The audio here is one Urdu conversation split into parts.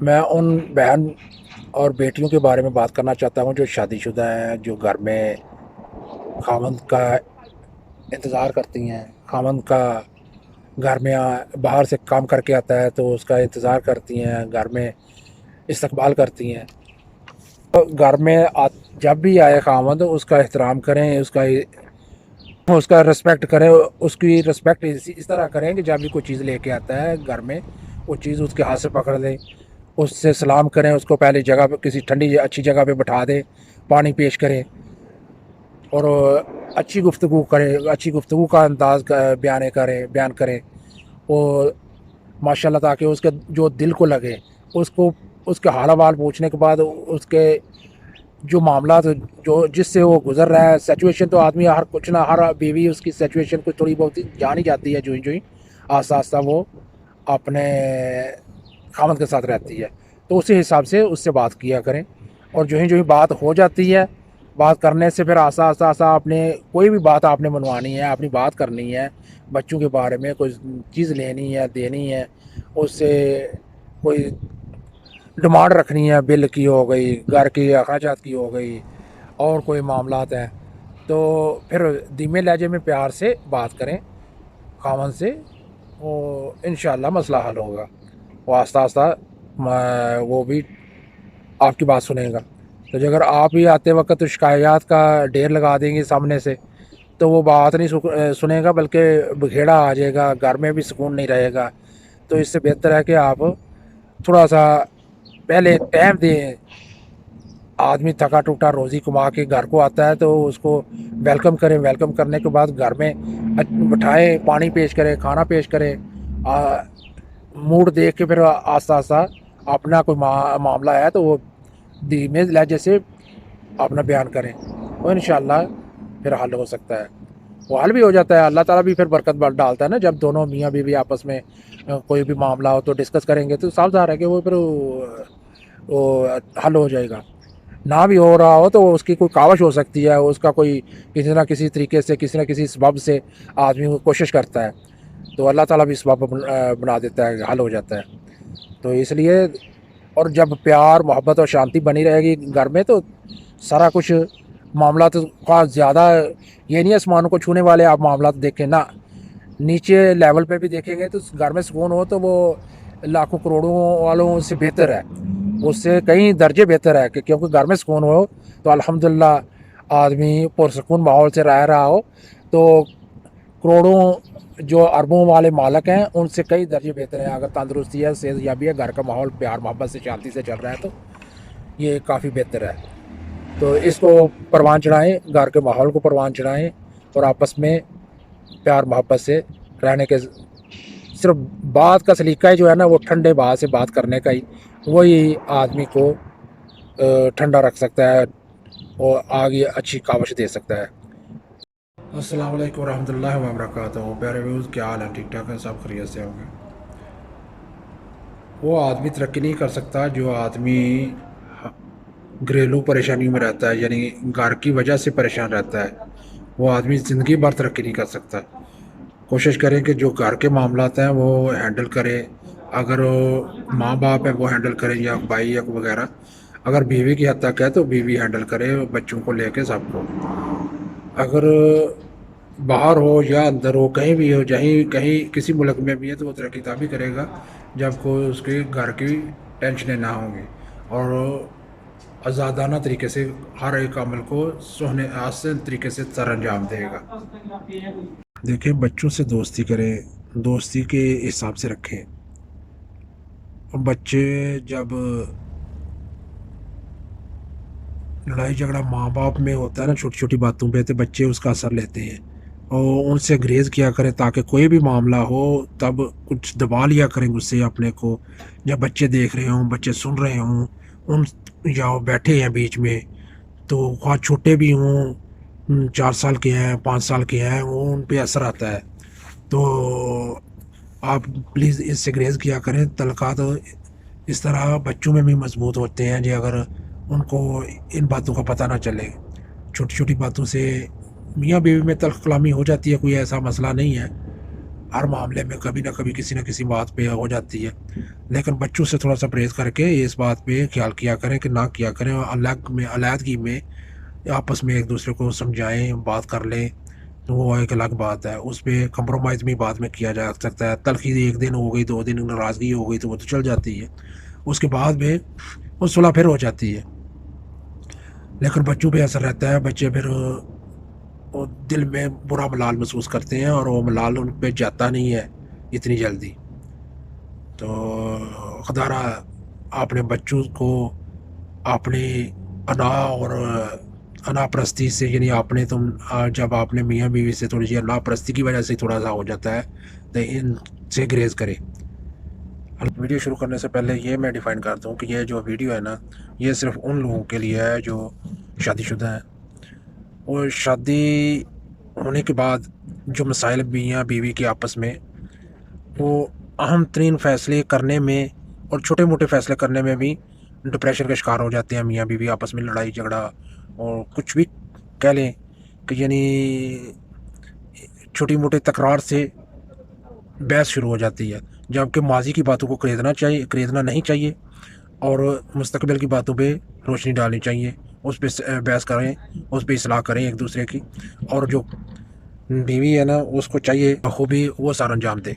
میں ان بہن اور بیٹیوں کے بارے میں بات کرنا چاہتا ہوں جو شادی شدہ ہیں، جو گھر میں خاوند کا انتظار کرتی ہیں، خاوند کا گھر میں باہر سے کام کر کے آتا ہے تو اس کا انتظار کرتی ہیں، گھر میں استقبال کرتی ہیں۔ تو گھر میں جب بھی آئے خاوند اس کا احترام کریں، اس کا رسپیکٹ کریں، اس کی رسپیکٹ اس طرح کریں کہ جب بھی کوئی چیز لے کے آتا ہے گھر میں وہ چیز اس کے ہاتھ سے پکڑ دیں، اس سے سلام کریں، اس کو پہلے جگہ پہ کسی ٹھنڈی اچھی جگہ پہ بٹھا دیں، پانی پیش کریں اور اچھی گفتگو کریں، اچھی گفتگو کا انداز بیان کریں اور ماشاء اللہ تاکہ اس کے جو دل کو لگے، اس کے حال حوال پوچھنے کے بعد اس کے جو معاملات جو جس سے وہ گزر رہا ہے سچویشن، تو آدمی ہر کچھ نہ ہر بیوی اس کی سچویشن کو تھوڑی بہت جان ہی جاتی ہے، جو ہی آہستہ آہستہ وہ اپنے خامد کے ساتھ رہتی ہے، تو اسی حساب سے اس سے بات کیا کریں اور جو ہی بات ہو جاتی ہے، بات کرنے سے پھر آہستہ آہستہ آہستہ اپنے کوئی بھی بات آپ نے منوانی ہے، اپنی بات کرنی ہے، بچوں کے بارے میں کوئی چیز لینی ہے دینی ہے، اس سے کوئی ڈیمانڈ رکھنی ہے، بل کی ہو گئی، گھر کی اخراجات کی ہو گئی اور کوئی معاملات ہیں، تو پھر دھیمے لہجے میں پیار سے بات کریں خاوند سے، وہ انشاءاللہ مسئلہ حل ہوگا، وہ آہستہ آہستہ وہ بھی آپ کی بات سنیں گا۔ تو اگر آپ ہی آتے وقت شکایات کا ڈھیر لگا دیں گے سامنے سے تو وہ بات نہیں سنے گا، بلکہ بکھیڑا آ جائے گا، گھر میں بھی سکون نہیں رہے گا۔ تو اس سے بہتر ہے کہ آپ تھوڑا سا پہلے ٹائم دیں، آدمی تھکا ٹوٹا روزی کما کے گھر کو آتا ہے تو اس کو ویلکم کریں، ویلکم کرنے کے بعد گھر میں بٹھائیں، پانی پیش کریں، کھانا پیش کریں، موڈ دیکھ کے پھر آہستہ آہستہ اپنا کوئی معاملہ ہے تو وہ دھیمے لہجے سے اپنا بیان کریں، وہ انشاءاللہ پھر حل ہو سکتا ہے، وہ حل بھی ہو جاتا ہے، اللہ تعالیٰ بھی پھر برکت ڈالتا ہے نا، جب دونوں میاں بیوی آپس میں کوئی بھی معاملہ ہو تو ڈسکس کریں گے تو صاف ظاہر ہے کہ وہ پھر وہ حل ہو جائے گا، نہ بھی ہو رہا ہو تو اس کی کوئی کاوش ہو سکتی ہے، اس کا کوئی کسی نہ کسی طریقے سے کسی نہ کسی سبب سے آدمی کو کوشش کرتا ہے تو اللہ تعالیٰ بھی سبب بنا دیتا ہے، حل ہو جاتا ہے، تو اس لیے اور جب پیار محبت اور شانتی بنی رہے گی گھر میں تو سارا کچھ معاملات خواہ زیادہ یہ نہیں آسمانوں کو چھونے والے آپ معاملات دیکھیں نہ، نیچے لیول پہ بھی دیکھیں گے تو گھر میں سکون ہو تو وہ لاکھوں کروڑوں والوں سے بہتر ہے، اس سے کئی درجے بہتر ہے کہ کیونکہ گھر میں سکون ہو تو الحمدللہ آدمی پرسکون ماحول سے رہ رہا ہو تو کروڑوں جو اربوں والے مالک ہیں ان سے کئی درجے بہتر ہیں، اگر تندرستی ہے، صحت یابی ہے، گھر کا ماحول پیار محبت سے شانتی سے چل رہا ہے تو یہ کافی بہتر ہے، تو اس کو پروان چڑھائیں، گھر کے ماحول کو پروان چڑھائیں اور آپس میں پیار محبت سے رہنے کے صرف بات کا سلیقہ ہی جو ہے نا وہ ٹھنڈے بات سے بات کرنے کا ہی وہی آدمی کو ٹھنڈا رکھ سکتا ہے اور آگے اچھی کاوش دے سکتا ہے۔ السلام علیکم ورحمۃ اللہ وبرکاتہ، پیارے ویوز، کیا حال ہے؟ ٹھیک ٹھاک ہے؟ سب خیریت سے ہوں گے؟ وہ آدمی ترقی نہیں کر سکتا جو آدمی گھریلو پریشانیوں میں رہتا ہے، یعنی گھر کی وجہ سے پریشان رہتا ہے، وہ آدمی زندگی بھر ترقی نہیں کر سکتا۔ کوشش کریں کہ جو گھر کے معاملات ہیں وہ ہینڈل کرے، اگر ماں باپ ہے وہ ہینڈل کریں یا بھائی یا وغیرہ، اگر بیوی کی حد تک ہے تو بیوی ہینڈل کرے بچوں کو لے کے سب کو، اگر باہر ہو یا اندر ہو کہیں بھی ہو، کہیں کسی ملک میں بھی ہے تو وہ ترقی تبھی کرے گا جب کوئی اس کے گھر کی ٹینشنیں نہ ہوں گی اور آزادانہ طریقے سے ہر ایک عمل کو آسان طریقے سے سر انجام دے گا۔ دیکھیں، بچوں سے دوستی کریں، دوستی کے حساب سے رکھیں، بچے جب لڑائی جھگڑا ماں باپ میں ہوتا ہے نا چھوٹی چھوٹی باتوں پہ تو بچے اس کا اثر لیتے ہیں اور ان سے گریز کیا کریں تاکہ کوئی بھی معاملہ ہو تب کچھ دبا لیا کریں غصے اپنے کو، جب بچے دیکھ رہے ہوں، بچے سن رہے ہوں، ان یا بیٹھے ہیں بیچ میں تو خواہ چھوٹے بھی ہوں، 4 سال کے ہیں، 5 سال کے ہیں، وہ ان پہ اثر آتا ہے، تو آپ پلیز اس سے گریز کیا کریں، تعلقات اس طرح بچوں میں بھی مضبوط ہوتے ہیں جی اگر ان کو ان باتوں کا پتہ نہ چلے، چھوٹی چھوٹی باتوں سے میاں بیوی میں تلخ کلامی ہو جاتی ہے، کوئی ایسا مسئلہ نہیں ہے، ہر معاملے میں کبھی نہ کسی بات پہ ہو جاتی ہے، لیکن بچوں سے تھوڑا سا پرہیز کر کے اس بات پہ خیال کیا کریں کہ نہ کیا کریں، الگ میں علیحدگی میں آپس میں ایک دوسرے کو سمجھائیں، بات کر لیں، تو وہ ایک الگ بات ہے، اس پہ کمپرومائز بھی بعد میں کیا جا سکتا ہے۔ تلخی ایک دن ہو گئی، 2 دن ناراضگی ہو گئی تو وہ تو چل جاتی ہے، اس کے بعد میں وہ صلح پھر ہو جاتی ہے، لیکن بچوں پہ اثر رہتا ہے، بچے پھر وہ دل میں برا ملال محسوس کرتے ہیں اور وہ ملال ان پہ جاتا نہیں ہے اتنی جلدی۔ تو خدا را اپنے بچوں کو اپنی انا اور انا پرستی سے، یعنی جب آپ نے میاں بیوی سے تھوڑی سی انا پرستی کی وجہ سے تھوڑا سا ہو جاتا ہے تو ان سے گریز کرے۔ ویڈیو شروع کرنے سے پہلے یہ میں ڈیفائن کرتا ہوں کہ یہ جو ویڈیو ہے نا، یہ صرف ان لوگوں کے لیے ہے جو شادی شدہ ہیں، اور شادی ہونے کے بعد جو مسائل میاں بیوی کے آپس میں، وہ اہم ترین فیصلے کرنے میں اور چھوٹے موٹے فیصلے کرنے میں بھی ڈپریشن کا شکار ہو جاتے ہیں میاں بیوی آپس میں، لڑائی جھگڑا اور کچھ بھی کہہ لیں کہ یعنی چھوٹی موٹی تکرار سے بحث شروع ہو جاتی ہے، جبکہ ماضی کی باتوں کو خریدنا نہیں چاہیے اور مستقبل کی باتوں پہ روشنی ڈالنی چاہیے، اس پہ بحث کریں، اس پہ اصلاح کریں ایک دوسرے کی، اور جو بیوی ہے نا اس کو چاہیے بخوبی وہ سارا انجام دے،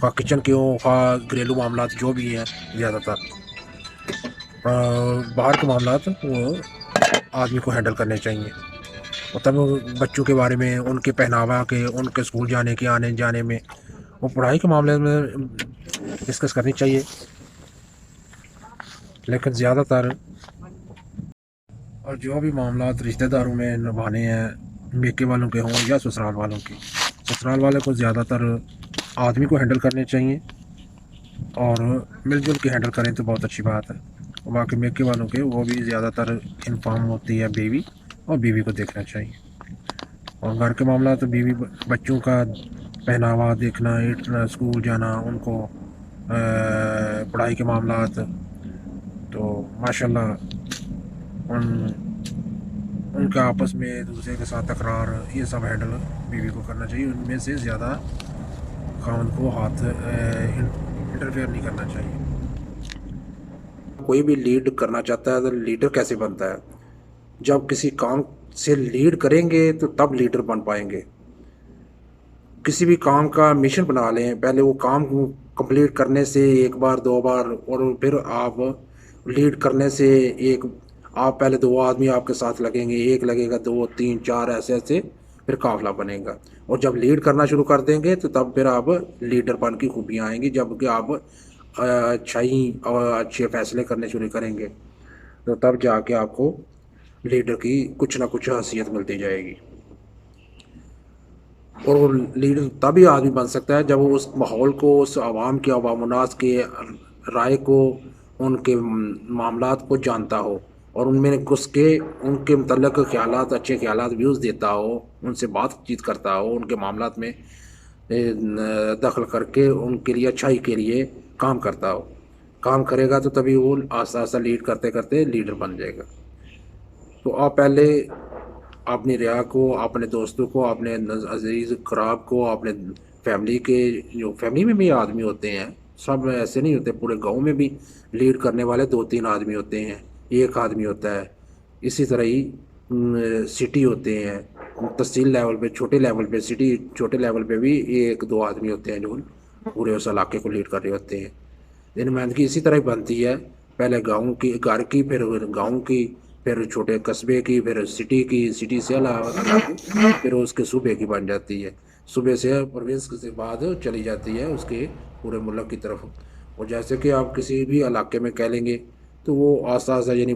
خواہ کچن کے ہوں، خواہ گھریلو معاملات جو بھی ہیں، زیادہ تر باہر کے معاملات وہ آدمی کو ہینڈل کرنے چاہیے، تب بچوں کے بارے میں، ان کے پہناوا کے، ان کے اسکول جانے کے آنے جانے میں، وہ پڑھائی کے معاملے میں ڈسکس کرنی چاہیے، لیکن زیادہ تر اور جو بھی معاملات رشتہ داروں میں نبھانے ہیں، میکے والوں کے ہوں یا سسرال والوں کے، سسرال والے کو زیادہ تر آدمی کو ہینڈل کرنے چاہیے، اور مل جل کے ہینڈل کریں تو بہت اچھی بات ہے، باقی میکے والوں کے وہ بھی زیادہ تر انفارم ہوتی ہے بیوی، اور بیوی کو دیکھنا چاہیے، اور گھر کے معاملات تو بیوی بچوں کا پہناوا دیکھنا، اسکول جانا، ان کو پڑھائی کے معاملات، تو ماشاءاللہ ان کا آپس میں ایک دوسرے کے ساتھ تکرار، یہ سب ہینڈل بیوی کو کرنا چاہیے، ان میں سے زیادہ خاوند کو ہاتھ انٹرفیئر نہیں کرنا چاہیے۔ کوئی بھی لیڈ کرنا چاہتا ہے تو لیڈر کیسے بنتا ہے؟ جب کسی کام سے لیڈ کریں گے تو تب لیڈر بن پائیں گے۔ کسی بھی کام کا مشن بنا لیں، پہلے وہ کام کمپلیٹ کرنے سے 1 بار 2 بار، اور پھر آپ لیڈ کرنے سے آپ پہلے 2 آدمی آپ کے ساتھ لگیں گے، 1 لگے گا، 2 3 4 ایسے پھر قافلہ بنے گا، اور جب لیڈ کرنا شروع کر دیں گے تو تب پھر آپ لیڈر بن کی خوبیاں آئیں گی، جب کہ آپ اچھائی اور اچھے فیصلے کرنے شروع کریں گے تو تب جا کے آپ کو لیڈر کی کچھ نہ کچھ حیثیت ملتی جائے گی، اور وہ لیڈر تبھی آدمی بن سکتا ہے جب وہ اس ماحول کو، اس عوام کے، عوام الناس کے رائے کو، ان کے معاملات کو جانتا ہو، اور ان میں ان کے متعلق خیالات، اچھے خیالات، ویوز دیتا ہو، ان سے بات چیت کرتا ہو، ان کے معاملات میں دخل کر کے ان کے لیے اچھائی کے لیے کام کرتا ہو، کام کرے گا تو تبھی وہ آہستہ آہستہ لیڈ کرتے کرتے لیڈر بن جائے گا۔ تو آپ پہلے اپنی رعایا کو، اپنے دوستوں کو، اپنے عزیز قراب کو، اپنے فیملی کے، جو فیملی میں بھی آدمی ہوتے ہیں، سب ایسے نہیں ہوتے، پورے گاؤں میں بھی لیڈ کرنے والے 2 3 آدمی ہوتے ہیں، 1 آدمی ہوتا ہے، اسی طرح ہی سٹی ہوتے ہیں، تحصیل لیول پہ، چھوٹے لیول پہ، سٹی چھوٹے لیول پہ بھی 1 2 آدمی ہوتے ہیں جو پورے اس علاقے کو لیڈ کر رہے ہوتے ہیں۔ نمائندگی اسی طرح بنتی ہے، پہلے گاؤں کی، گھر کی، پھر گاؤں کی، پھر چھوٹے قصبے کی، پھر سٹی کی، سٹی سے علاوہ پھر اس کے صوبے کی بن جاتی ہے، صوبے سے پروونس کے بعد چلی جاتی ہے اس کے پورے ملک کی طرف، اور جیسے کہ آپ کسی بھی علاقے میں کہہ لیں گے تو وہ آہستہ آہستہ، یعنی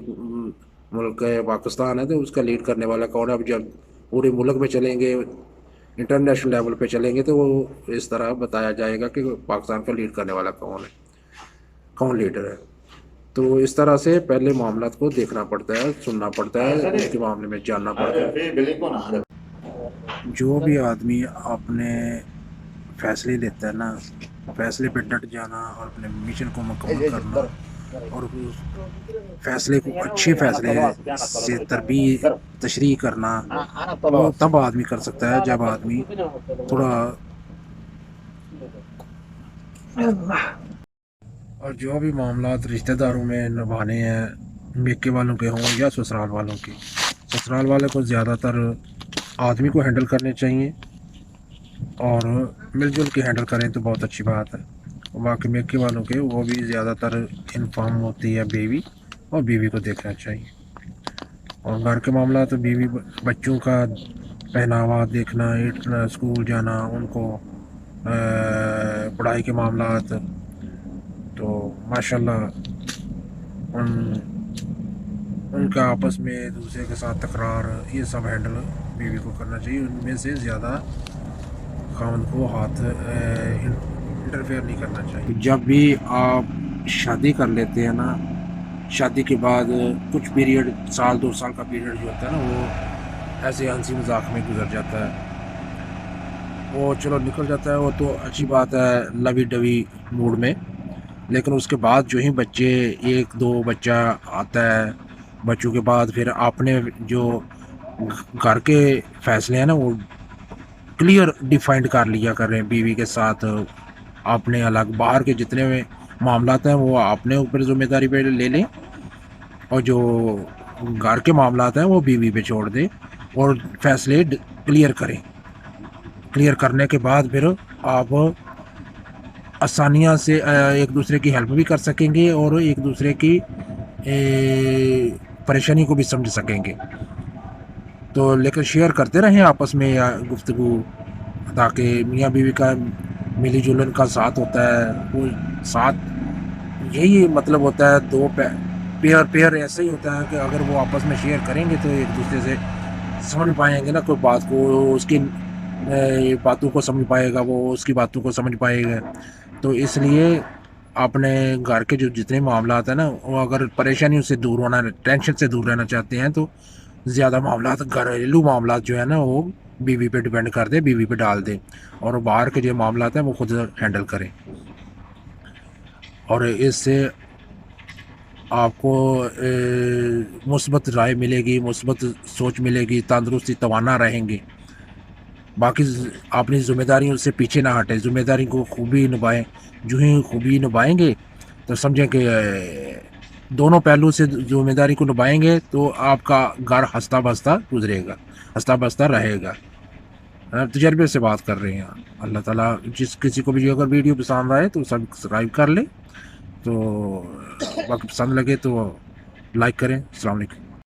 ملک پاکستان ہے تو اس کا لیڈ کرنے والا کون ہے، اب جب پورے ملک میں چلیں گے، انٹرنیشنل لیول پہ چلیں گے تو وہ اس طرح بتایا جائے گا کہ پاکستان کا لیڈ کرنے والا کون ہے، کون لیڈر ہے۔ تو اس طرح سے پہلے معاملات کو دیکھنا پڑتا ہے، سننا پڑتا ہے، اس کے معاملے میں جاننا پڑتا ہے۔ جو بھی آدمی اپنے فیصلے لیتا ہے نا، فیصلے پہ ڈٹ جانا اور اپنے مشن کو مکمل کرنا، اور اس فیصلے کو اچھے فیصلے سے تشریح کرنا، وہ تب آدمی کر سکتا ہے جب آدمی تھوڑا اور جو بھی معاملات رشتہ داروں میں نبھانے ہیں، میکے والوں کے ہوں یا سسرال والوں کے، سسرال والے کو زیادہ تر آدمی کو ہینڈل کرنے چاہیے اور مل جل کے ہینڈل کریں تو بہت اچھی بات ہے. باقی میکے والوں کے وہ بھی زیادہ تر انفارم ہوتی ہے بیوی، اور بیوی کو دیکھنا چاہیے. اور گھر کے معاملات بیوی بچوں کا پہناوا دیکھنا، اسکول جانا، ان کو پڑھائی کے معاملات، تو ماشاء اللہ ان کا آپس میں ایک دوسرے کے ساتھ تکرار، یہ سب ہینڈل بیوی کو کرنا چاہیے. ان میں سے زیادہ خاوند کو ہاتھ انٹرفیئر نہیں کرنا چاہیے. جب بھی آپ شادی کر لیتے ہیں نا، شادی کے بعد کچھ پیریڈ، سال 2 سال کا پیریڈ جو ہوتا ہے نا، وہ ایسے ہنسی مذاق میں گزر جاتا ہے. وہ چلو نکل جاتا ہے، وہ تو اچھی بات ہے لوی ڈوی موڈ میں. لیکن اس کے بعد جو ہی بچے، 1-2 بچہ آتا ہے، بچوں کے بعد پھر آپ نے جو گھر کے فیصلے ہیں نا، وہ کلیئر ڈیفائنڈ کر لیا کریں بیوی کے ساتھ. اپنے الگ باہر کے جتنے معاملات ہیں وہ اپنے اوپر ذمہ داری پہ لے لیں، اور جو گھر کے معاملات ہیں وہ بیوی پہ چھوڑ دیں، اور فیصلے کلیئر کریں. کلیئر کرنے کے بعد پھر آپ آسانیاں سے ایک دوسرے کی ہیلپ بھی کر سکیں گے اور ایک دوسرے کی پریشانی کو بھی سمجھ سکیں گے. تو لیکن شیئر کرتے رہیں آپس میں یا گفتگو، تاکہ میاں بیوی کا ملی جلن کا ساتھ ہوتا ہے. وہ ساتھ یہی مطلب ہوتا ہے، 2 پیئر ایسا ہی ہوتا ہے کہ اگر وہ آپس میں شیئر کریں گے تو ایک دوسرے سے سمجھ پائیں گے نا، کوئی بات کو، اس کی باتوں کو سمجھ پائے گا، وہ اس کی باتوں کو سمجھ پائے گا. تو اس لیے اپنے گھر کے جو جتنے معاملات ہیں نا، وہ اگر پریشانیوں سے دور ہونا، ٹینشن سے دور رہنا چاہتے ہیں، تو زیادہ معاملات، گھریلو معاملات جو ہے نا، وہ بیوی پہ ڈیپینڈ کر دیں، بیوی پہ ڈال دیں، اور باہر کے جو معاملات ہیں وہ خود ہینڈل کریں. اور اس سے آپ کو مثبت رائے ملے گی، مثبت سوچ ملے گی، تندرستی، توانا رہیں گے. باقی اپنی ذمہ داریوں سے پیچھے نہ ہٹیں، ذمہ داری کو خوبی نبھائیں. جو ہی خوبی نبھائیں گے تو سمجھیں کہ دونوں پہلو سے ذمہ داری کو نبھائیں گے تو آپ کا گھر ہنستا بستا گزرے گا، ہنستا بستا رہے گا. تجربے سے بات کر رہے ہیں. اللہ تعالیٰ جس کسی کو بھی اگر ویڈیو پسند آئے تو سبسکرائب کر لیں، تو باقی پسند لگے تو لائک کریں. السلام علیکم.